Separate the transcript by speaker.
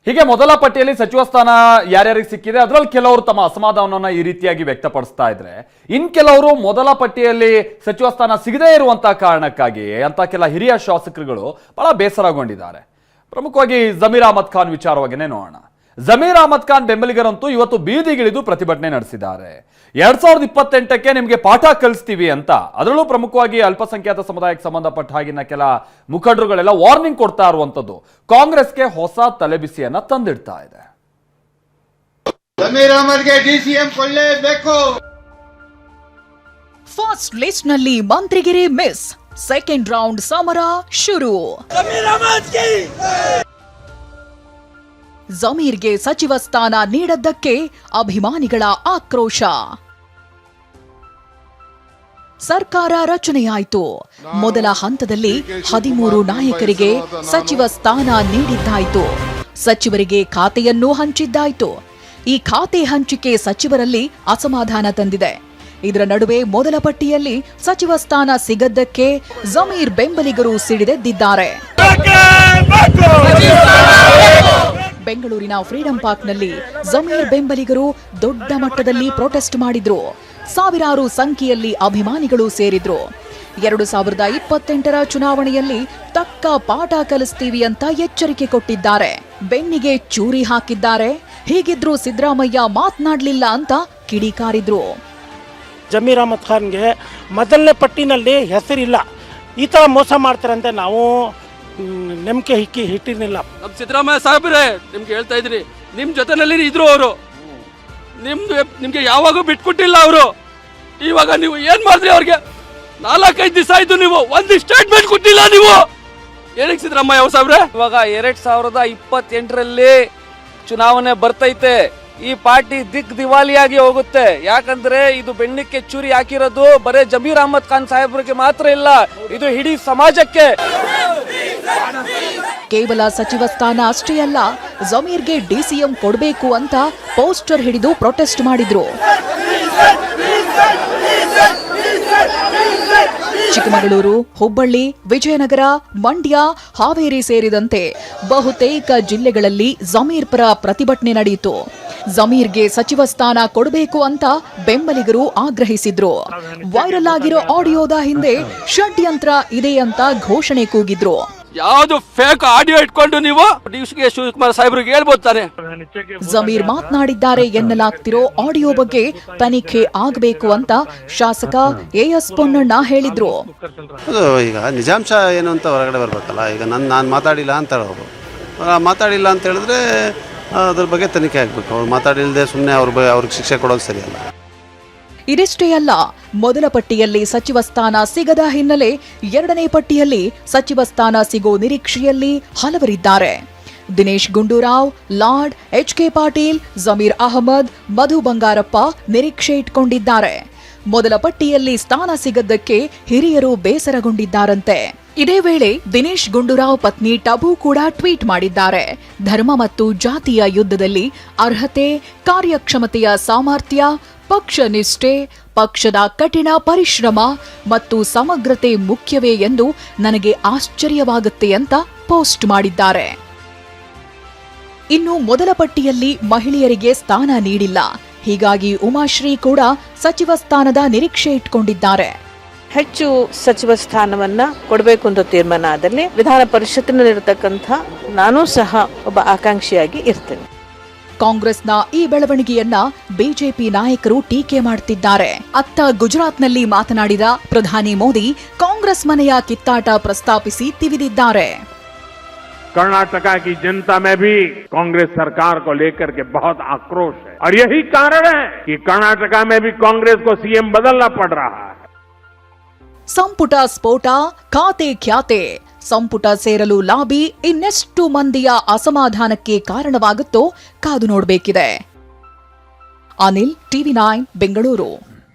Speaker 1: ಹೀಗೆ ಮೊದಲ ಪಟ್ಟಿಯಲ್ಲಿ ಸಚಿವ ಸ್ಥಾನ ಯಾರ್ಯಾರಿಗೆ ಸಿಕ್ಕಿದೆ ಅದರಲ್ಲಿ ಕೆಲವರು ತಮ್ಮ ಅಸಮಾಧಾನವನ್ನ ಈ ರೀತಿಯಾಗಿ ವ್ಯಕ್ತಪಡಿಸ್ತಾ ಇದ್ರೆ ಇನ್ ಕೆಲವರು ಮೊದಲ ಪಟ್ಟಿಯಲ್ಲಿ ಸಚಿವ ಸ್ಥಾನ ಸಿಗದೇ ಇರುವಂತಹ ಕಾರಣಕ್ಕಾಗಿ ಅಂತ ಕೆಲ ಹಿರಿಯ ಶಾಸಕರುಗಳು ಬಹಳ ಬೇಸರಗೊಂಡಿದ್ದಾರೆ. ಪ್ರಮುಖವಾಗಿ ಜಮೀರ್ ಅಹಮದ್ ಖಾನ್ ವಿಚಾರವಾಗಿನೇ ನೋಡೋಣ. ಜಮೀರ್ ಅಹಮದ್ ಖಾನ್ ಬೆಂಬಲಿಗರಂತೂ ಇವತ್ತು ಬೀದಿಗಿಳಿದು ಪ್ರತಿಭಟನೆ ನಡೆಸಿದ್ದಾರೆ. 2028ಕ್ಕೆ ನಿಮಗೆ ಪಾಠ ಕಲಿಸ್ತೀವಿ ಅಂತ, ಅದರಲ್ಲೂ ಪ್ರಮುಖವಾಗಿ ಅಲ್ಪಸಂಖ್ಯಾತ ಸಮುದಾಯಕ್ಕೆ ಸಂಬಂಧಪಟ್ಟ ಹಾಗಿನ ಕೆಲ ಮುಖಂಡರುಗಳೆಲ್ಲ ವಾರ್ನಿಂಗ್ ಕೊಡ್ತಾ ಇರುವಂತದ್ದು ಕಾಂಗ್ರೆಸ್ಗೆ ಹೊಸ ತಲೆಬಿಸಿಯನ್ನ ತಂದಿಡ್ತಾ ಇದೆ.
Speaker 2: ಜಮೀರ್ ಅಹಮದ್ಗೆ ಡಿಸಿಎಂ ಕೊಳ್ಳೇಬೇಕು.
Speaker 3: ಫಸ್ಟ್ ಲಿಸ್ಟ್ ನಲ್ಲಿ ಮಂತ್ರಿಗಿರಿ ಮಿಸ್, ಸೆಕೆಂಡ್ ರೌಂಡ್ ಸಮರ ಶುರು. ಜಮೀರ್ಗೆ ಸಚಿವ ಸ್ಥಾನ ನೀಡದ್ದಕ್ಕೆ ಅಭಿಮಾನಿಗಳ ಆಕ್ರೋಶ. ಸರ್ಕಾರ ರಚನೆಯಾಯಿತು. ಮೊದಲ ಹಂತದಲ್ಲಿ 13 ನಾಯಕರಿಗೆ ಸಚಿವ ಸ್ಥಾನ ನೀಡಿದ್ದಾಯಿತು. ಸಚಿವರಿಗೆ ಖಾತೆಯನ್ನೂ ಹಂಚಿದ್ದಾಯಿತು. ಈ ಖಾತೆ ಹಂಚಿಕೆ ಸಚಿವರಲ್ಲಿ ಅಸಮಾಧಾನ ತಂದಿದೆ. ಇದರ ನಡುವೆ ಮೊದಲ ಪಟ್ಟಿಯಲ್ಲಿ ಸಚಿವ ಸ್ಥಾನ ಸಿಗದ್ದಕ್ಕೆ ಜಮೀರ್ ಬೆಂಬಲಿಗರು ಸಿಡಿದೆದ್ದಿದ್ದಾರೆ. ಬೆಂಗಳೂರಿನ ಫ್ರೀಡಂ ಪಾರ್ಕ್ನಲ್ಲಿ ಜಮೀರ್ ಬೆಂಬಲಿಗರು ದೊಡ್ಡ ಮಟ್ಟದಲ್ಲಿ ಪ್ರೊಟೆಸ್ಟ್ ಮಾಡಿದ್ರು. ಸಾವಿರಾರು ಸಂಖ್ಯೆಯಲ್ಲಿ ಅಭಿಮಾನಿಗಳು ಸೇರಿದ್ರು. 2028ರ ಚುನಾವಣೆಯಲ್ಲಿ ತಕ್ಕ ಪಾಠ ಕಲಿಸ್ತೀವಿ ಅಂತ ಎಚ್ಚರಿಕೆ ಕೊಟ್ಟಿದ್ದಾರೆ. ಬೆನ್ನಿಗೆ ಚೂರಿ ಹಾಕಿದ್ದಾರೆ. ಹೀಗಿದ್ರೂ ಸಿದ್ದರಾಮಯ್ಯ ಮಾತನಾಡಲಿಲ್ಲ ಅಂತ ಕಿಡಿಕಾರಿದ್ರು.
Speaker 4: ಜಮೀರ್ ಅಹಮದ್ ಖಾನ್ಗೆ ಮೊದಲನೇ ಪಟ್ಟಿನಲ್ಲಿ ಹೆಸರಿಲ್ಲ. ಈ ಥರ ಮೋಸ ಮಾಡ್ತಾರಂತೆ ನಾವು ನಂಬಿಕೆ ಇಟ್ಟಿರಲಿಲ್ಲ.
Speaker 5: ನಮ್ಮ ಸಿದ್ದರಾಮಯ್ಯ ಸಾಹೇಬ್ರೆ ನಿಮ್ಗೆ ಹೇಳ್ತಾ ಇದ್ದೀನಿ, ನಿಮ್ಮ ಜೊತೆನಲ್ಲಿ ಇದ್ರು ಅವರು, ನಿಮ್ಗೆ ಯಾವಾಗೂ ಬಿಟ್ಕೊಟ್ಟಿಲ್ಲ ಅವರು. ಇವಾಗ ನೀವು ಏನ್ ಮಾಡಿದ್ರಿ ಅವ್ರಿಗೆ? 4-5 ದಿವಸ ಆಯ್ತು, ನೀವು ಒಂದು ಸ್ಟೇಟ್ಮೆಂಟ್ ಕೊಟ್ಟಿಲ್ಲ. ನೀವು ಏನಕ್ಕೆ ಸಿದ್ದರಾಮಯ್ಯ ಸಾಹೇಬ್ರೆ?
Speaker 6: ಇವಾಗ 2028ರಲ್ಲಿ ಚುನಾವಣೆ ಬರ್ತೈತೆ. ಈ ಪಾರ್ಟಿ ದಿವಾಲಿಯಾಗಿ ಹೋಗುತ್ತೆ. ಯಾಕಂದ್ರೆ ಇದು ಬೆಣ್ಣಕ್ಕೆ ಚೂರಿ ಹಾಕಿರೋದು ಬರೇ ಜಮೀರ್ ಅಹಮದ್ ಖಾನ್ ಸಾಹೇಬ್ರಿಗೆ ಮಾತ್ರ ಇಲ್ಲ, ಇದು ಇಡೀ ಸಮಾಜಕ್ಕೆ.
Speaker 3: ಕೇವಲ ಸಚಿವ ಸ್ಥಾನ ಅಷ್ಟೇ ಅಲ್ಲ, ಜಮೀರ್ಗೆ ಡಿಸಿಎಂ ಕೊಡಬೇಕು ಅಂತ ಪೋಸ್ಟರ್ ಹಿಡಿದು ಪ್ರೊಟೆಸ್ಟ್ ಮಾಡಿದ್ರು. ಚಿಕ್ಕಮಗಳೂರು, ಹುಬ್ಬಳ್ಳಿ, ವಿಜಯನಗರ, ಮಂಡ್ಯ, ಹಾವೇರಿ ಸೇರಿದಂತೆ ಬಹುತೇಕ ಜಿಲ್ಲೆಗಳಲ್ಲಿ ಜಮೀರ್ ಪರ ಪ್ರತಿಭಟನೆ ನಡೆಯಿತು. ಜಮೀರ್ಗೆ ಸಚಿವ ಸ್ಥಾನ ಕೊಡಬೇಕು ಅಂತ ಬೆಂಬಲಿಗರು ಆಗ್ರಹಿಸಿದ್ರು. ವೈರಲ್ ಆಗಿರೋ ಆಡಿಯೋದ ಹಿಂದೆ ಷಡ್ಯಂತ್ರ ಇದೆ ಅಂತ ಘೋಷಣೆ ಕೂಗಿದ್ರು.
Speaker 5: ಯಾವುದು ಫೇಕ್ ಆಡಿಯೋ ಇಟ್ಕೊಂಡು ನೀವು ಡಿ.ಕೆ. ಶಿವಕುಮಾರ್ ಸಾಹೇಬ್ರಿಗೆ ಹೇಳ್ಬೋದಾನೆ.
Speaker 3: ಜಮೀರ್ ಮಾತನಾಡಿದ್ದಾರೆ ಎನ್ನಲಾಗ್ತಿರೋ ಆಡಿಯೋ ಬಗ್ಗೆ ತನಿಖೆ ಆಗಬೇಕು ಅಂತ ಶಾಸಕ ಎಎಸ್ ಪೊನ್ನಣ್ಣ ಹೇಳಿದ್ರು.
Speaker 7: ಈಗ ನಿಜಾಂಶ ಏನು ಅಂತ ಹೊರಗಡೆ ಬರ್ಬೇಕಲ್ಲ. ಈಗ ನಾನು ಮಾತಾಡಿಲ್ಲ ಅಂತ ಹೇಳೋರು, ಮಾತಾಡಿಲ್ಲ ಅಂತ ಹೇಳಿದ್ರೆ ಅದ್ರ ಬಗ್ಗೆ ತನಿಖೆ ಆಗಬೇಕು. ಅವ್ರು ಮಾತಾಡಿಲ್ಲದೆ ಸುಮ್ಮನೆ ಅವ್ರಿಗೆ ಶಿಕ್ಷೆ ಕೊಡೋದು ಸರಿಯಲ್ಲ.
Speaker 3: ಇದಿಷ್ಟೇ ಅಲ್ಲ, ಮೊದಲ ಪಟ್ಟಿಯಲ್ಲಿ ಸಚಿವ ಸ್ಥಾನ ಸಿಗದ ಹಿನ್ನೆಲೆ ಎರಡನೇ ಪಟ್ಟಿಯಲ್ಲಿ ಸಚಿವ ಸ್ಥಾನ ಸಿಗೋ ನಿರೀಕ್ಷೆಯಲ್ಲಿ ಹಲವರಿದ್ದಾರೆ. ದಿನೇಶ್ ಗುಂಡೂರಾವ್, ಲಾಡ್, ಎಚ್.ಕೆ. ಪಾಟೀಲ್, ಜಮೀರ್ ಅಹಮದ್, ಮಧು ಬಂಗಾರಪ್ಪ ನಿರೀಕ್ಷೆ ಇಟ್ಕೊಂಡಿದ್ದಾರೆ. ಮೊದಲ ಪಟ್ಟಿಯಲ್ಲಿ ಸ್ಥಾನ ಸಿಗದ್ದಕ್ಕೆ ಹಿರಿಯರು ಬೇಸರಗೊಂಡಿದ್ದಾರಂತೆ. ಇದೇ ವೇಳೆ ದಿನೇಶ್ ಗುಂಡೂರಾವ್ ಪತ್ನಿ ಟಬು ಕೂಡ ಟ್ವೀಟ್ ಮಾಡಿದ್ದಾರೆ. ಧರ್ಮ ಮತ್ತು ಜಾತಿಯ ಯುದ್ಧದಲ್ಲಿ ಅರ್ಹತೆ, ಕಾರ್ಯಕ್ಷಮತೆಯ ಸಾಮರ್ಥ್ಯ, ಪಕ್ಷ ನಿಷ್ಠೆ, ಪಕ್ಷದ ಕಠಿಣ ಪರಿಶ್ರಮ ಮತ್ತು ಸಮಗ್ರತೆ ಮುಖ್ಯವೇ ಎಂದು ನನಗೆ ಆಶ್ಚರ್ಯವಾಗುತ್ತೆ ಅಂತ ಪೋಸ್ಟ್ ಮಾಡಿದ್ದಾರೆ. ಇನ್ನು ಮೊದಲ ಪಟ್ಟಿಯಲ್ಲಿ ಮಹಿಳೆಯರಿಗೆ ಸ್ಥಾನ ನೀಡಿಲ್ಲ. ಹೀಗಾಗಿ ಉಮಾಶ್ರೀ ಕೂಡ ಸಚಿವ ಸ್ಥಾನದ ನಿರೀಕ್ಷೆ ಇಟ್ಕೊಂಡಿದ್ದಾರೆ.
Speaker 8: ಹೆಚ್ಚು ಸಚಿವ ಸ್ಥಾನವನ್ನ ಕೊಡಬೇಕು ಅಂತ ತೀರ್ಮಾನ ಆದಲ್ಲಿ ವಿಧಾನ ಪರಿಷತ್ತಿನಲ್ಲಿರತಕ್ಕಂಥ ನಾನೂ ಸಹ ಒಬ್ಬ ಆಕಾಂಕ್ಷಿಯಾಗಿ ಇರ್ತೇನೆ.
Speaker 3: ಕಾಂಗ್ರೆಸ್ನ ಈ ಬೆಳವಣಿಗೆಯನ್ನ ಬಿಜೆಪಿ ನಾಯಕರು ಟೀಕೆ ಮಾಡುತ್ತಿದ್ದಾರೆ. ಅತ್ತ ಗುಜರಾತ್ನಲ್ಲಿ ಮಾತನಾಡಿದ ಪ್ರಧಾನಿ ಮೋದಿ ಕಾಂಗ್ರೆಸ್ ಮನೆಯ ಕಿತ್ತಾಟ ಪ್ರಸ್ತಾಪಿಸಿ ತಿವಿದಿದ್ದಾರೆ.
Speaker 9: कर्नाटका की जनता में भी कांग्रेस सरकार को लेकर के बहुत आक्रोश है और यही कारण है कि कर्नाटका में भी कांग्रेस को सीएम बदलना पड़ रहा है.
Speaker 3: ಸಂಪುಟ ಸ್ಫೋಟ, ಖಾತೆ ಖ್ಯಾತೆ, ಸಂಪುಟ ಸೇರಲು ಲಾಬಿ ಇನ್ನೆಷ್ಟು ಮಂದಿಯ ಅಸಮಾಧಾನಕ್ಕೆ ಕಾರಣವಾಗುತ್ತೋ ಕಾದು ನೋಡಬೇಕಿದೆ. ಅನಿಲ್, ಟಿವಿ9 ಬೆಂಗಳೂರು.